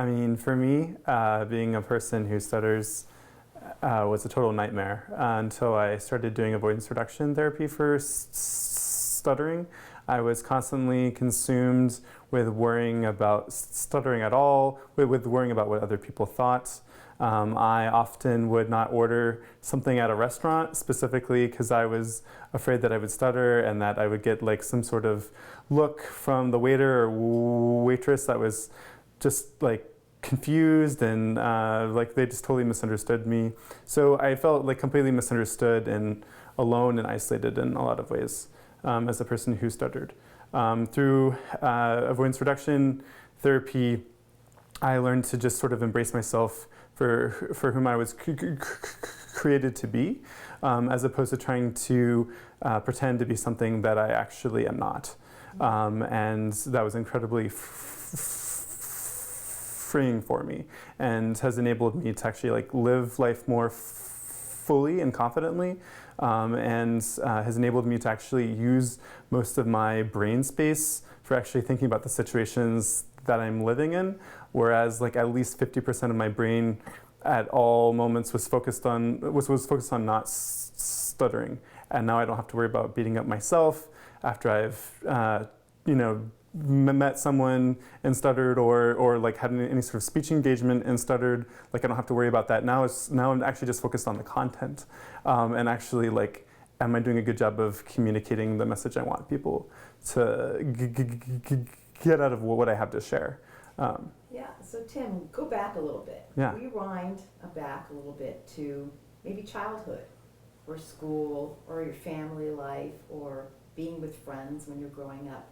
I mean, for me, being a person who stutters was a total nightmare until I started doing avoidance reduction therapy for stuttering. I was constantly consumed with worrying about stuttering at all, with worrying about what other people thought. I often would not order something at a restaurant specifically because I was afraid that I would stutter and that I would get like some sort of look from the waiter or waitress that was just like confused and like they just totally misunderstood me. So I felt like completely misunderstood and alone and isolated in a lot of ways as a person who stuttered. Through avoidance reduction therapy, I learned to just sort of embrace myself for whom I was created to be, as opposed to trying to pretend to be something that I actually am not. And that was incredibly freeing for me and has enabled me to actually like live life more fully and confidently, and has enabled me to actually use most of my brain space for actually thinking about the situations that I'm living in, whereas like at least 50% of my brain at all moments was focused on not stuttering, and now I don't have to worry about beating up myself after I've met someone and stuttered or like had any sort of speech engagement and stuttered. Like I don't have to worry about that now. Now I'm actually just focused on the content, and actually like, am I doing a good job of communicating the message I want people to get out of what I have to share? Yeah, so Tim, go back a little bit. Yeah. Rewind back a little bit to maybe childhood or school or your family life or being with friends when you're growing up.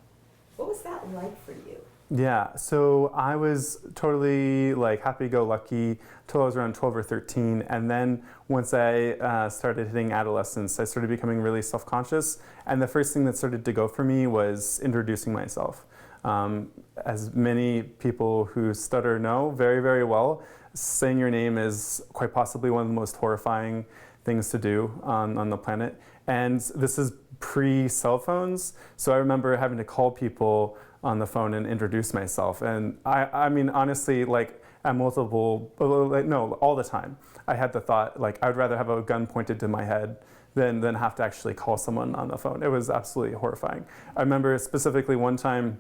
What was that like for you? Yeah, so I was totally like happy-go-lucky till I was around 12 or 13, and then once I started hitting adolescence, I started becoming really self-conscious, and the first thing that started to go for me was introducing myself. As many people who stutter know very, very well, saying your name is quite possibly one of the most horrifying things to do on the planet, and this is pre-cell phones, so I remember having to call people on the phone and introduce myself. And I mean, honestly, like at multiple, no, all the time, I had the thought, like, I would rather have a gun pointed to my head than have to actually call someone on the phone. It was absolutely horrifying. I remember specifically one time,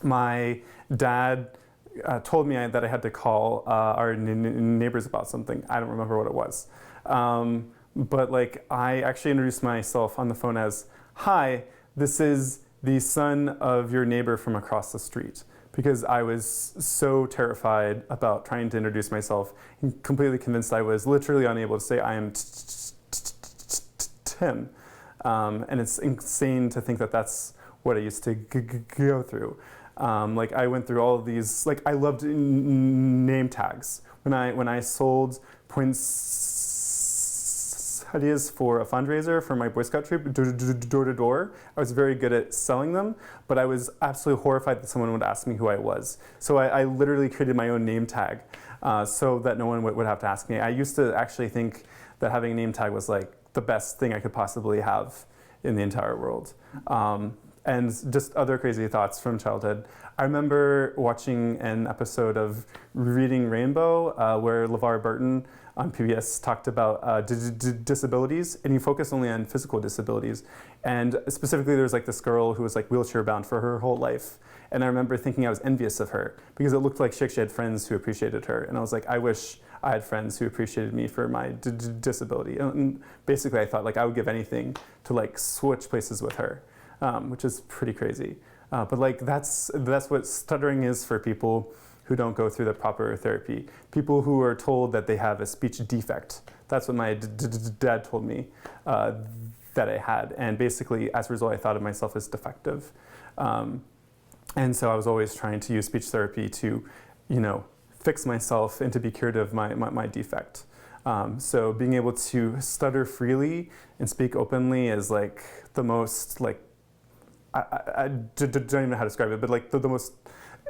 my dad told me that I had to call our neighbors about something. I don't remember what it was. But like, I actually introduced myself on the phone as, "Hi, this is the son of your neighbor from across the street," because I was so terrified about trying to introduce myself and completely convinced I was literally unable to say I am Tim. And it's insane to think that that's what I used to go through. Like I went through all of these, like I loved name tags. When I sold poinsettias for a fundraiser for my Boy Scout troop, door to door, I was very good at selling them, but I was absolutely horrified that someone would ask me who I was. So I literally created my own name tag so that no one would have to ask me. I used to actually think that having a name tag was like the best thing I could possibly have in the entire world. And just other crazy thoughts from childhood. I remember watching an episode of Reading Rainbow where LeVar Burton on PBS talked about disabilities, and he focused only on physical disabilities. And specifically, there was like this girl who was like wheelchair bound for her whole life. And I remember thinking I was envious of her because it looked like she actually had friends who appreciated her. And I was like, I wish I had friends who appreciated me for my disability. And basically, I thought like I would give anything to like switch places with her. Which is pretty crazy. But like that's what stuttering is for people who don't go through the proper therapy. People who are told that they have a speech defect. That's what my dad told me that I had. And basically, as a result, I thought of myself as defective. And so I was always trying to use speech therapy to, fix myself and to be cured of my defect. So being able to stutter freely and speak openly is like the most like, I don't even know how to describe it, but like the most,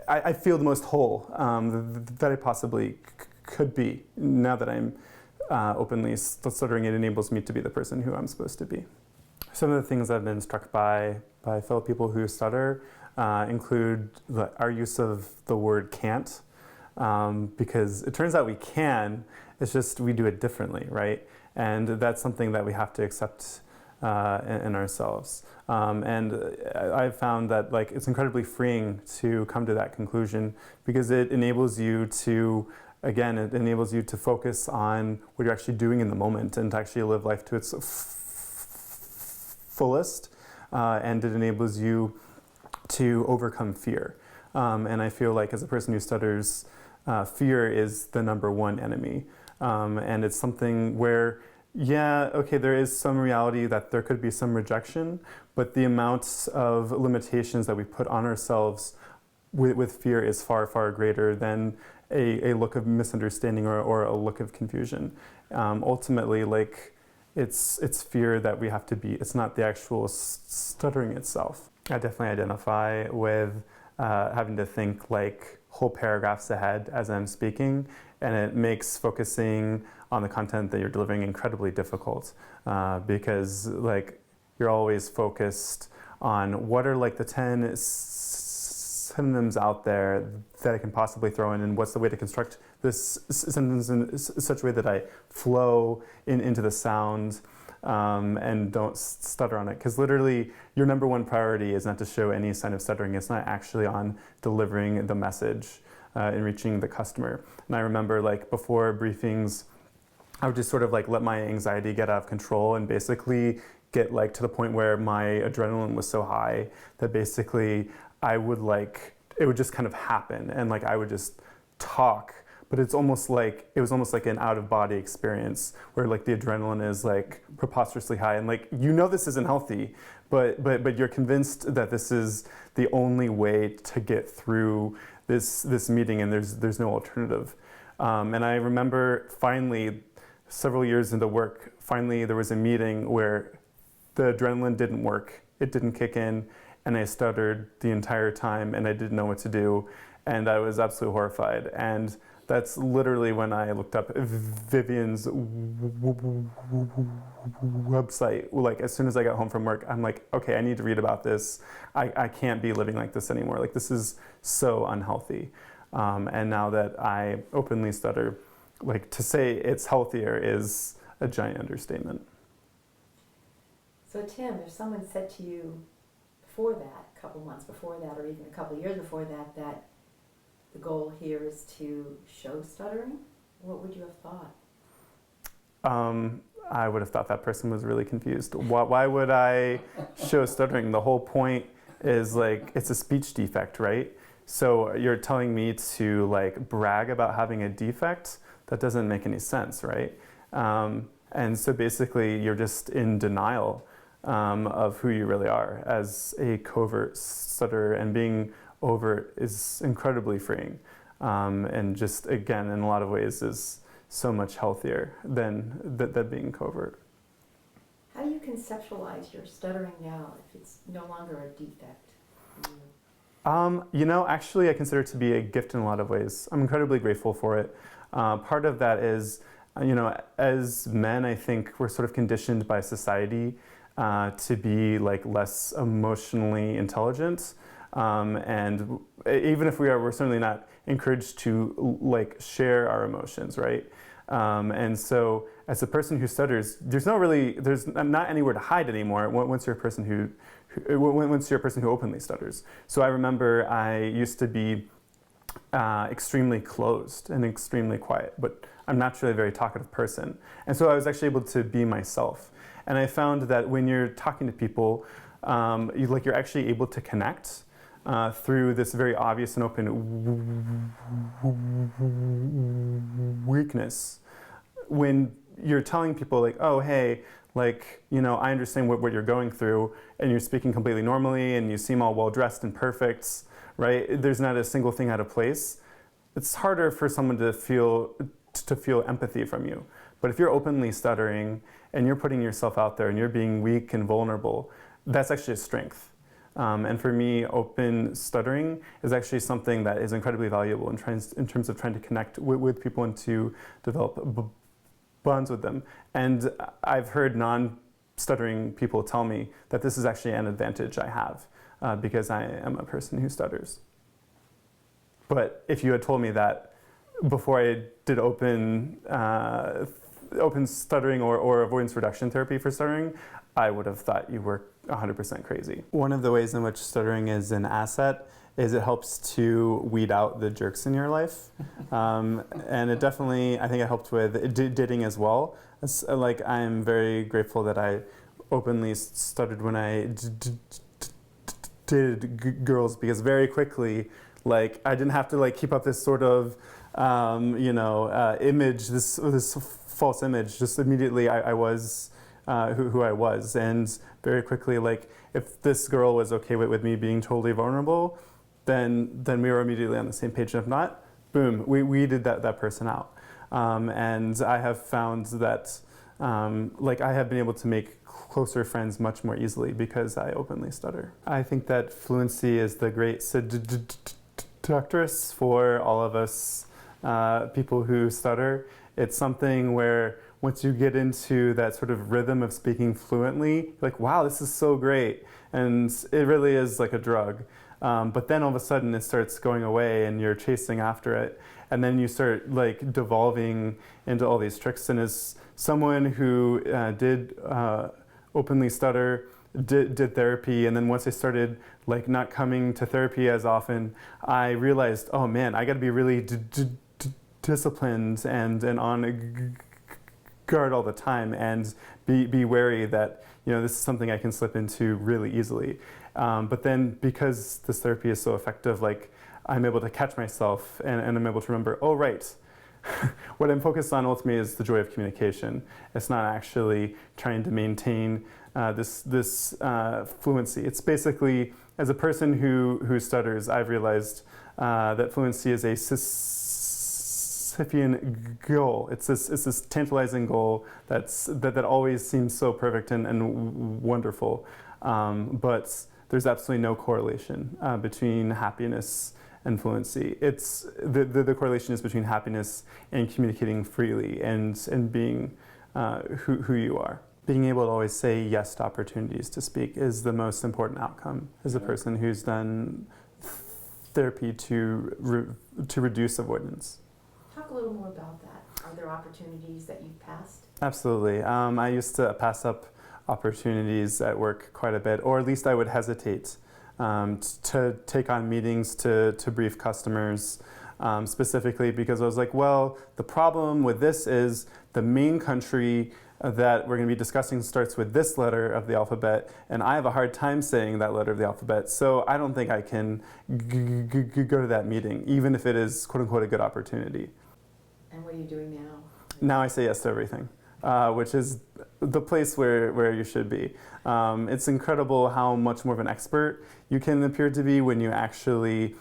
I feel the most whole that I possibly could be now that I'm openly stuttering. It enables me to be the person who I'm supposed to be. Some of the things I've been struck by fellow people who stutter include our use of the word can't. because it turns out we can. It's just we do it differently, right? And that's something that we have to accept in ourselves. And I've found that like it's incredibly freeing to come to that conclusion because it enables you to, again, it enables you to focus on what you're actually doing in the moment and to actually live life to its fullest. And it enables you to overcome fear. And I feel like as a person who stutters, fear is the number one enemy. And it's something where, yeah, okay, there is some reality that there could be some rejection, but the amounts of limitations that we put on ourselves with fear is far, far greater than a look of misunderstanding or a look of confusion. Ultimately, like, it's fear that we have to beat. It's not the actual stuttering itself. I definitely identify with having to think like whole paragraphs ahead as I'm speaking, and it makes focusing on the content that you're delivering incredibly difficult because like you're always focused on what are like the 10 synonyms out there that I can possibly throw in, and what's the way to construct this sentence in such a way that I flow into the sound and don't stutter on it. Because literally your number one priority is not to show any sign of stuttering. It's not actually on delivering the message and reaching the customer. And I remember like before briefings, I would just sort of like let my anxiety get out of control and basically get like to the point where my adrenaline was so high that basically I would like, it would just kind of happen and like I would just talk, but it was almost like an out of body experience where like the adrenaline is like preposterously high and like, you know, this isn't healthy, but you're convinced that this is the only way to get through this meeting and there's no alternative. And I remember finally, several years into work, finally there was a meeting where the adrenaline didn't work, it didn't kick in, and I stuttered the entire time and I didn't know what to do, and I was absolutely horrified. And that's literally when I looked up Vivian's website. Like as soon as I got home from work, I'm like, okay, I need to read about this. I can't be living like this anymore. Like this is so unhealthy. And now that I openly stutter, like to say it's healthier is a giant understatement. So Tim, if someone said to you before that, a couple months before that, or even a couple years before that, that the goal here is to show stuttering, what would you have thought? I would have thought that person was really confused. Why would I show stuttering? The whole point is like, it's a speech defect, right? So you're telling me to like brag about having a defect? That doesn't make any sense, right? And so basically you're just in denial of who you really are as a covert stutterer, and being overt is incredibly freeing. And just again, in a lot of ways is so much healthier than being covert. How do you conceptualize your stuttering now if it's no longer a defect? You know, actually I consider it to be a gift in a lot of ways. I'm incredibly grateful for it. Part of that is, you know, as men, I think we're sort of conditioned by society to be like less emotionally intelligent. And even if we're certainly not encouraged to like share our emotions, right? And so as a person who stutters, there's not anywhere to hide anymore once you're a person who openly stutters. So I remember I used to be extremely closed and extremely quiet, but I'm naturally a very talkative person. And so I was actually able to be myself. And I found that when you're talking to people, you're actually able to connect through this very obvious and open weakness. When you're telling people like, oh, hey, like, you know, I understand what you're going through, and you're speaking completely normally, and you seem all well-dressed and perfect, right? There's not a single thing out of place. It's harder for someone to feel empathy from you. But if you're openly stuttering, and you're putting yourself out there, and you're being weak and vulnerable, that's actually a strength. And for me, open stuttering is actually something that is incredibly valuable in terms of trying to connect with people and to develop bonds with them. And I've heard non-stuttering people tell me that this is actually an advantage I have because I am a person who stutters. But if you had told me that before I did open stuttering or avoidance reduction therapy for stuttering, I would have thought you were 100% crazy. One of the ways in which stuttering is an asset is it helps to weed out the jerks in your life. And it definitely, I think it helped with dating as well. Like, I'm very grateful that I openly stuttered when I dated girls, because very quickly, like, I didn't have to like keep up this sort of, image, this false image. Just immediately I was who I was. And very quickly, like, if this girl was okay with me being totally vulnerable, then we were immediately on the same page. And if not, boom, we weeded that person out. And I have found that I have been able to make closer friends much more easily because I openly stutter. I think that fluency is the great seductress for all of us people who stutter. It's something where once you get into that sort of rhythm of speaking fluently, you're like, wow, this is so great. And it really is like a drug. But then all of a sudden it starts going away and you're chasing after it. And then you start like devolving into all these tricks. And as someone who did openly stutter, did therapy, and then once I started like not coming to therapy as often, I realized, oh man, I gotta be really disciplined and on guard all the time, and be wary that this is something I can slip into really easily. But then because this therapy is so effective, like I'm able to catch myself and I'm able to remember, oh right, what I'm focused on ultimately is the joy of communication. It's not actually trying to maintain this fluency. It's basically, as a person who stutters, I've realized that fluency is a Sisyphean goal. It's this tantalizing goal that always seems so perfect and wonderful. But there's absolutely no correlation between happiness and fluency. It's the correlation is between happiness and communicating freely and being who you are. Being able to always say yes to opportunities to speak is the most important outcome as a person who's done therapy to reduce avoidance. Talk a little more about that. Are there opportunities that you've passed? Absolutely. I used to pass up opportunities at work quite a bit, or at least I would hesitate to take on meetings to brief customers, specifically because I was like, well, the problem with this is the main country that we're going to be discussing starts with this letter of the alphabet, and I have a hard time saying that letter of the alphabet, so I don't think I can go to that meeting, even if it is quote-unquote a good opportunity. And what are you doing now? Now I say yes to everything, which is the place where you should be. It's incredible how much more of an expert you can appear to be when you actually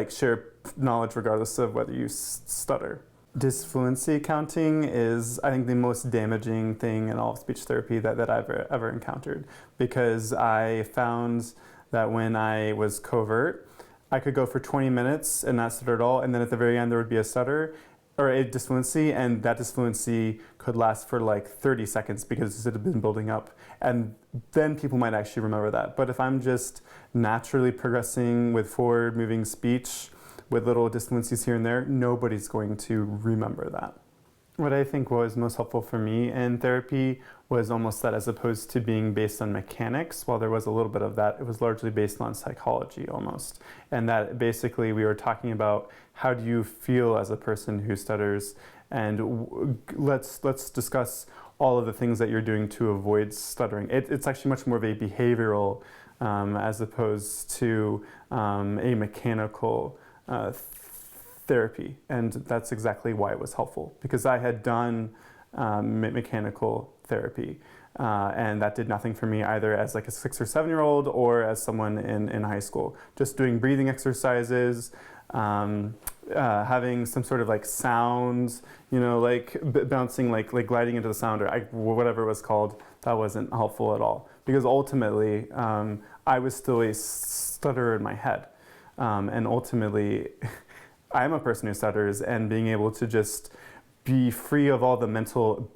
share knowledge regardless of whether you stutter. Disfluency counting is, I think, the most damaging thing in all of speech therapy that I've ever encountered, because I found that when I was covert, I could go for 20 minutes and not stutter at all, and then at the very end there would be a stutter or a disfluency, and that disfluency could last for 30 seconds because it had been building up, and then people might actually remember that. But if I'm just naturally progressing with forward moving speech with little disfluencies here and there, nobody's going to remember that. What I think was most helpful for me in therapy was almost that, as opposed to being based on mechanics, while there was a little bit of that, it was largely based on psychology almost. And that basically we were talking about how do you feel as a person who stutters, and let's discuss all of the things that you're doing to avoid stuttering. It's actually much more of a behavioral as opposed to a mechanical therapy, and that's exactly why it was helpful, because I had done mechanical therapy, and that did nothing for me either as a 6 or 7 year old or as someone in high school. Just doing breathing exercises, having some sort of sound, bouncing, gliding into the sound, or whatever it was called, that wasn't helpful at all, because ultimately I was still a stutterer in my head. And ultimately, I'm a person who stutters, and being able to just be free of all the mental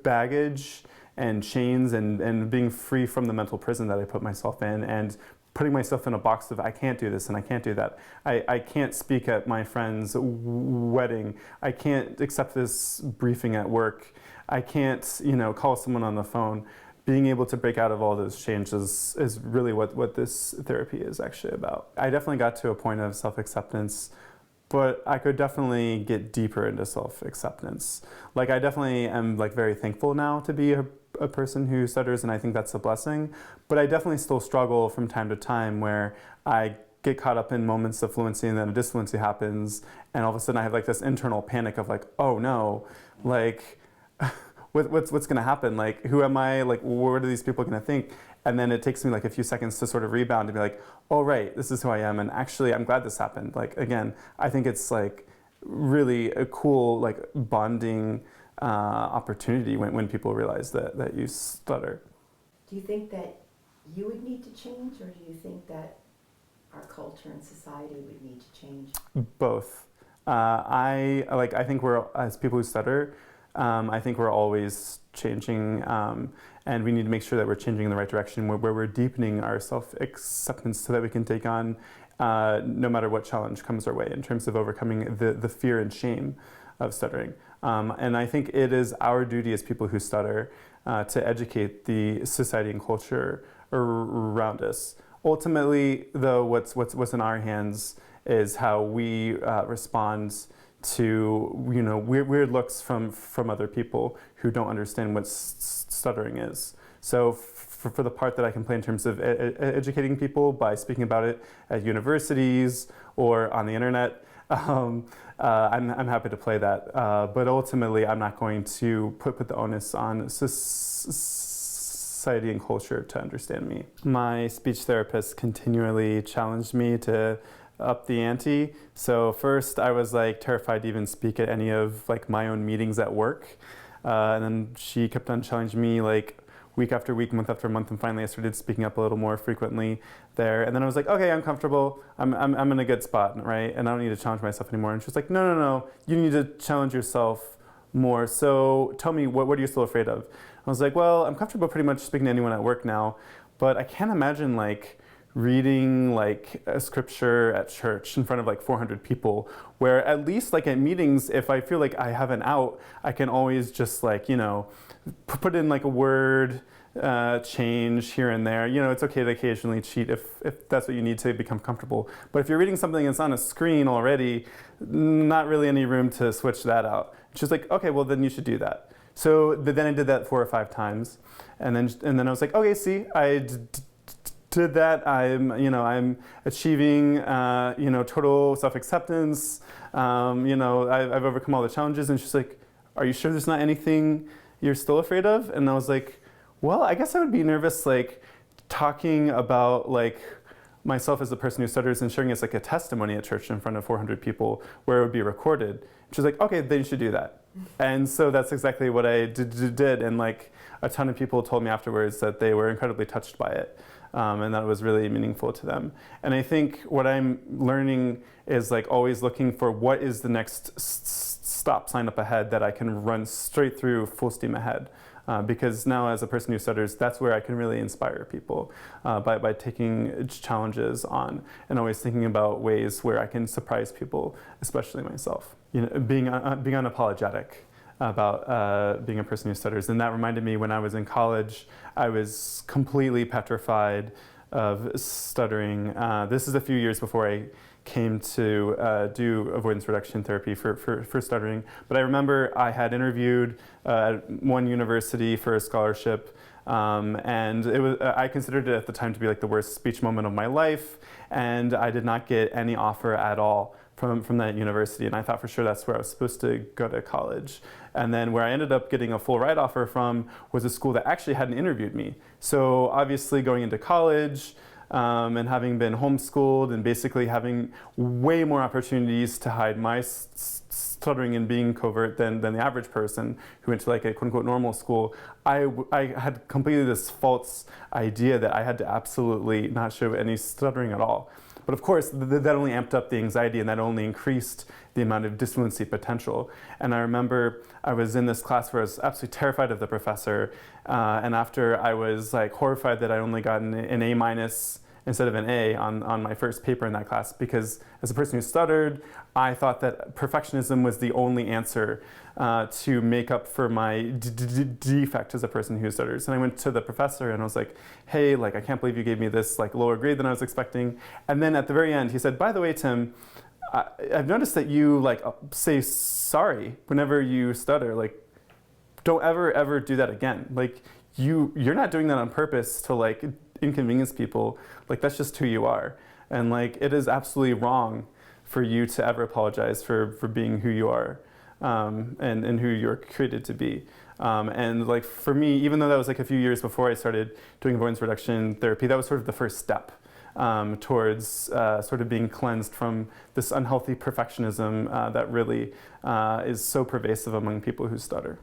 baggage and chains and being free from the mental prison that I put myself in, and putting myself in a box of I can't do this and I can't do that. I can't speak at my friend's wedding. I can't accept this briefing at work. I can't, call someone on the phone. Being able to break out of all those changes is really what this therapy is actually about. I definitely got to a point of self-acceptance, but I could definitely get deeper into self-acceptance. Like, I definitely am very thankful now to be a person who stutters, and I think that's a blessing. But I definitely still struggle from time to time where I get caught up in moments of fluency and then a disfluency happens, and all of a sudden I have this internal panic of oh no, what's going to happen? Who am I? What are these people going to think? And then it takes me a few seconds to sort of rebound and be oh right, this is who I am, and actually I'm glad this happened. Again, I think it's really a cool bonding opportunity when people realize that you stutter. Do you think that you would need to change, or do you think that our culture and society would need to change? Both. I think we're, as people who stutter, I think we're always changing, and we need to make sure that we're changing in the right direction, where we're deepening our self-acceptance so that we can take on no matter what challenge comes our way in terms of overcoming the fear and shame of stuttering. And I think it is our duty as people who stutter to educate the society and culture around us. Ultimately, though, what's in our hands is how we respond to weird looks from other people who don't understand what stuttering is. So for the part that I can play in terms of educating people by speaking about it at universities or on the internet, I'm happy to play that. But ultimately, I'm not going to put the onus on society and culture to understand me. My speech therapist continually challenged me to up the ante. So first I was terrified to even speak at any of my own meetings at work. And then she kept on challenging me week after week, month after month, and finally I started speaking up a little more frequently there. And then I was okay, I'm comfortable. I'm in a good spot, right? And I don't need to challenge myself anymore. And she was no, you need to challenge yourself more. So tell me, what are you still afraid of? I was well, I'm comfortable pretty much speaking to anyone at work now, but I can't imagine reading a scripture at church in front of 400 people, where at least at meetings, if I feel I have an out, I can always just put in a word change here and there. It's okay to occasionally cheat if that's what you need to become comfortable. But if you're reading something that's on a screen already, not really any room to switch that out. She's okay, well then you should do that. So then I did that 4 or 5 times, and then I was okay, see, I did that. I'm achieving total self-acceptance. I've overcome all the challenges. And she's are you sure there's not anything you're still afraid of? And I was well, I guess I would be nervous talking about myself as a person who stutters and sharing as a testimony at church in front of 400 people where it would be recorded. She's okay, then you should do that. And so that's exactly what I did. And a ton of people told me afterwards that they were incredibly touched by it. And that was really meaningful to them. And I think what I'm learning is always looking for what is the next stop sign up ahead that I can run straight through full steam ahead. Because now as a person who stutters, that's where I can really inspire people by taking challenges on and always thinking about ways where I can surprise people, especially myself. Being unapologetic about being a person who stutters. And that reminded me when I was in college, I was completely petrified of stuttering. This is a few years before I came to do avoidance reduction therapy for stuttering. But I remember I had interviewed at one university for a scholarship, and I considered it at the time to be the worst speech moment of my life, and I did not get any offer at all from that university, and I thought for sure that's where I was supposed to go to college. And then where I ended up getting a full ride offer from was a school that actually hadn't interviewed me. So obviously going into college and having been homeschooled and basically having way more opportunities to hide my stuttering and being covert than the average person who went to like a quote unquote normal school, I had completely this false idea that I had to absolutely not show any stuttering at all. But of course, that only amped up the anxiety, and that only increased the amount of disfluency potential. And I remember I was in this class where I was absolutely terrified of the professor, and after I was like horrified that I only got an A minus instead of an A on my first paper in that class, because as a person who stuttered, I thought that perfectionism was the only answer to make up for my defect as a person who stutters. And I went to the professor and I was like, hey, like, I can't believe you gave me this like lower grade than I was expecting. And then at the very end, he said, by the way, Tim, I've noticed that you like say sorry whenever you stutter. Like, don't ever do that again. Like, you're not doing that on purpose to like inconvenience people. Like, that's just who you are. And like, it is absolutely wrong for you to ever apologize for being who you are, and who you're created to be. And like for me, even though that was like a few years before I started doing avoidance reduction therapy, that was sort of the first step towards sort of being cleansed from this unhealthy perfectionism that really is so pervasive among people who stutter.